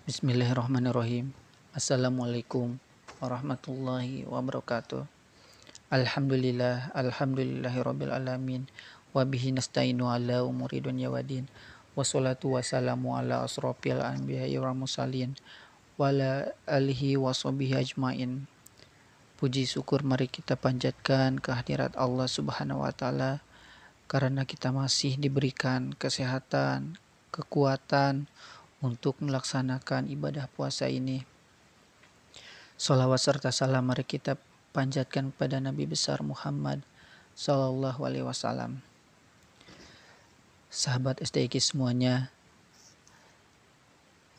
Bismillahirrahmanirrahim. Assalamualaikum warahmatullahi wabarakatuh. Alhamdulillahirabbil alamin. Wa bihi nasta'inu ala umuri dunya waddin. Wassalatu wassalamu ala asrofil anbiya'i wal mursalin wa ala alihi washabihi ajmain. Puji syukur mari kita panjatkan kehadirat Allah Subhanahu wa taala karena kita masih diberikan kesehatan, kekuatan untuk melaksanakan ibadah puasa ini. Sholawat serta salam mari kita panjatkan kepada Nabi besar Muhammad Sallallahu Alaihi Wasallam. Sahabat STIQ semuanya,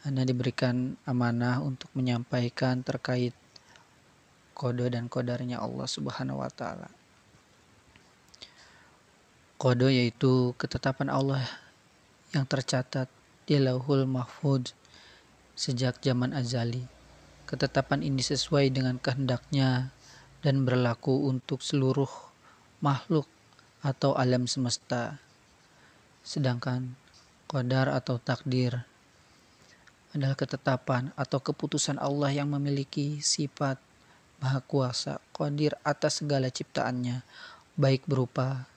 Anda diberikan amanah untuk menyampaikan terkait qada dan qadarnya Allah Subhanahu wa taala. Qada yaitu ketetapan Allah yang tercatat di Lauhul Mahfuz sejak zaman azali. Ketetapan ini sesuai dengan kehendaknya dan berlaku untuk seluruh makhluk atau alam semesta. Sedangkan qadar atau takdir adalah ketetapan atau keputusan Allah yang memiliki sifat maha kuasa, qadir atas segala ciptaannya, baik berupa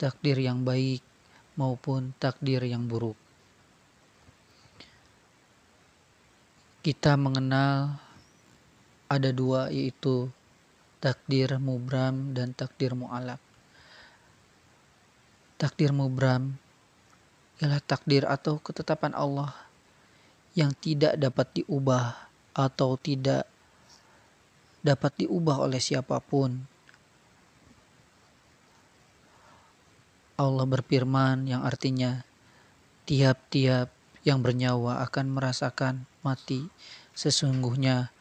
takdir yang baik maupun takdir yang buruk. Kita mengenal ada dua, yaitu takdir mubram dan takdir mu'allaq. Takdir mubram ialah takdir atau ketetapan Allah yang tidak dapat diubah atau tidak dapat diubah oleh siapapun. Allah berfirman yang artinya tiap-tiap yang bernyawa akan merasakan mati. Sesungguhnya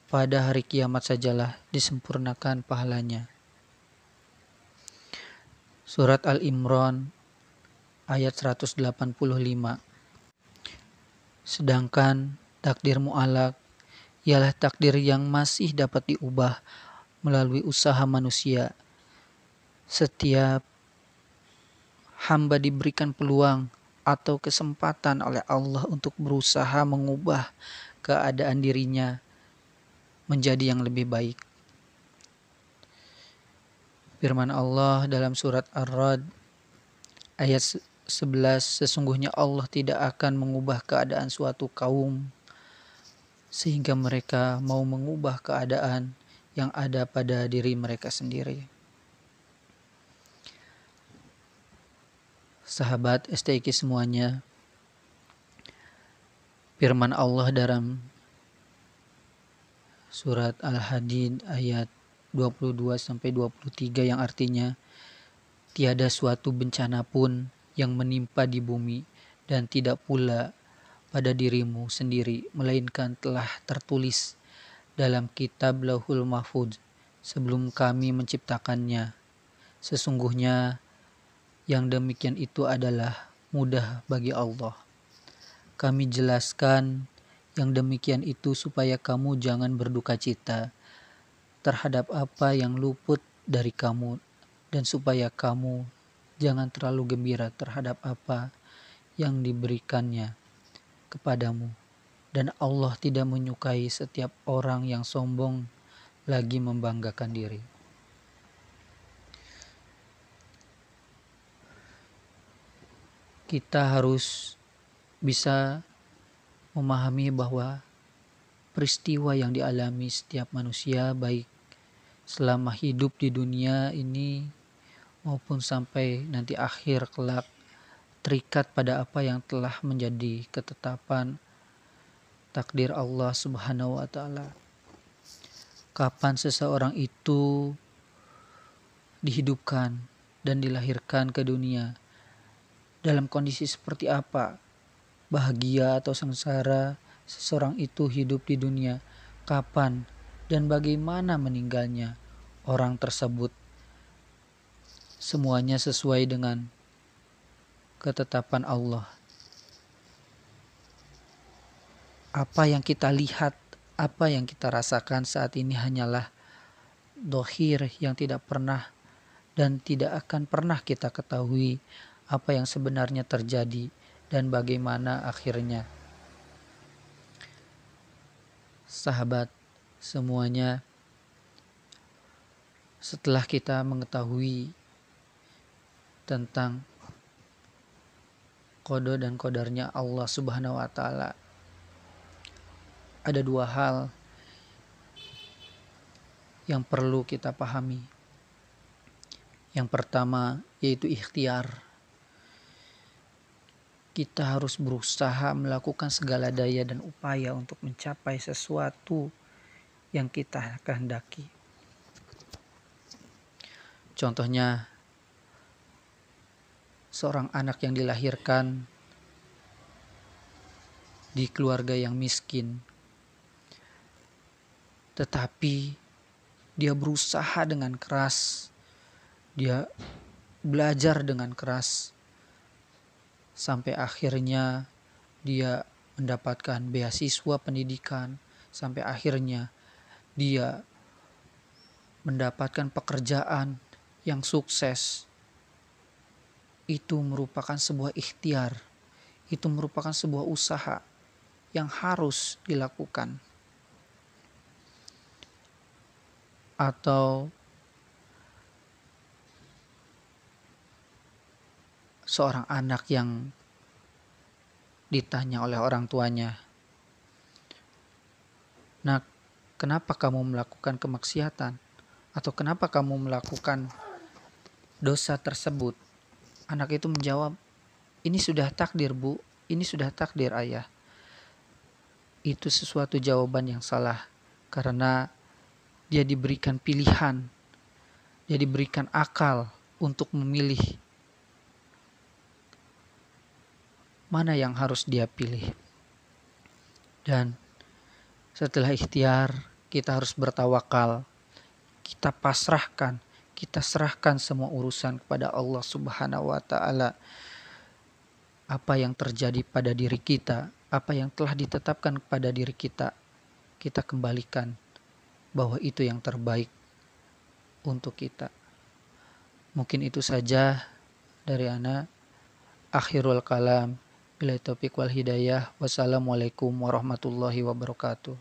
pada hari kiamat sajalah disempurnakan pahalanya. Surat Al-Imran ayat 185. Sedangkan takdir mu'allaq ialah takdir yang masih dapat diubah melalui usaha manusia. Setiap hamba diberikan peluang atau kesempatan oleh Allah untuk berusaha mengubah keadaan dirinya menjadi yang lebih baik. Firman Allah dalam surat Ar-Ra'd ayat 11, sesungguhnya Allah tidak akan mengubah keadaan suatu kaum sehingga mereka mau mengubah keadaan yang ada pada diri mereka sendiri. Sahabat STIQ semuanya, firman Allah dalam surat Al-Hadid ayat 22-23 yang artinya tiada suatu bencana pun yang menimpa di bumi dan tidak pula pada dirimu sendiri melainkan telah tertulis dalam kitab Lauhul Mahfuz sebelum kami menciptakannya. Sesungguhnya yang demikian itu adalah mudah bagi Allah. Kami jelaskan yang demikian itu supaya kamu jangan berduka cita terhadap apa yang luput dari kamu dan supaya kamu jangan terlalu gembira terhadap apa yang diberikannya kepadamu. Dan Allah tidak menyukai setiap orang yang sombong lagi membanggakan diri. Kita harus bisa memahami bahwa peristiwa yang dialami setiap manusia baik selama hidup di dunia ini maupun sampai nanti akhir kelak terikat pada apa yang telah menjadi ketetapan takdir Allah Subhanahu wa taala. Kapan seseorang itu dihidupkan dan dilahirkan ke dunia, dalam kondisi seperti apa, bahagia atau sengsara seseorang itu hidup di dunia, kapan dan bagaimana meninggalnya orang tersebut, semuanya sesuai dengan ketetapan Allah. Apa yang kita lihat, apa yang kita rasakan saat ini hanyalah dohir yang tidak pernah dan tidak akan pernah kita ketahui apa yang sebenarnya terjadi dan bagaimana akhirnya. sahabat semuanya, setelah kita mengetahui tentang qada dan qadarnya Allah Subhanahu wa taala, ada dua hal yang perlu kita pahami. Yang pertama yaitu ikhtiar. Kita harus berusaha melakukan segala daya dan upaya untuk mencapai sesuatu yang kita kehendaki. Contohnya, seorang anak yang dilahirkan di keluarga yang miskin, tetapi dia berusaha dengan keras, dia belajar dengan keras, sampai akhirnya dia mendapatkan beasiswa pendidikan, sampai akhirnya dia mendapatkan pekerjaan yang sukses. Itu merupakan sebuah ikhtiar, itu merupakan sebuah usaha yang harus dilakukan. Atau seorang anak yang ditanya oleh orang tuanya, "Nak, kenapa kamu melakukan kemaksiatan? Atau kenapa kamu melakukan dosa tersebut?" Anak itu menjawab, "Ini sudah takdir, Bu. Ini sudah takdir, Ayah." Itu sesuatu jawaban yang salah, karena dia diberikan pilihan, dia diberikan akal untuk memilih mana yang harus dia pilih. Dan setelah ikhtiar, kita harus bertawakal. Kita pasrahkan, kita serahkan semua urusan kepada Allah Subhanahu wa taala. Apa yang terjadi pada diri kita, apa yang telah ditetapkan kepada diri kita kembalikan, bahwa itu yang terbaik untuk kita. Mungkin itu saja dari ana. Akhirul kalam. Bila taufiq wal hidayah. Wassalamualaikum warahmatullahi wabarakatuh.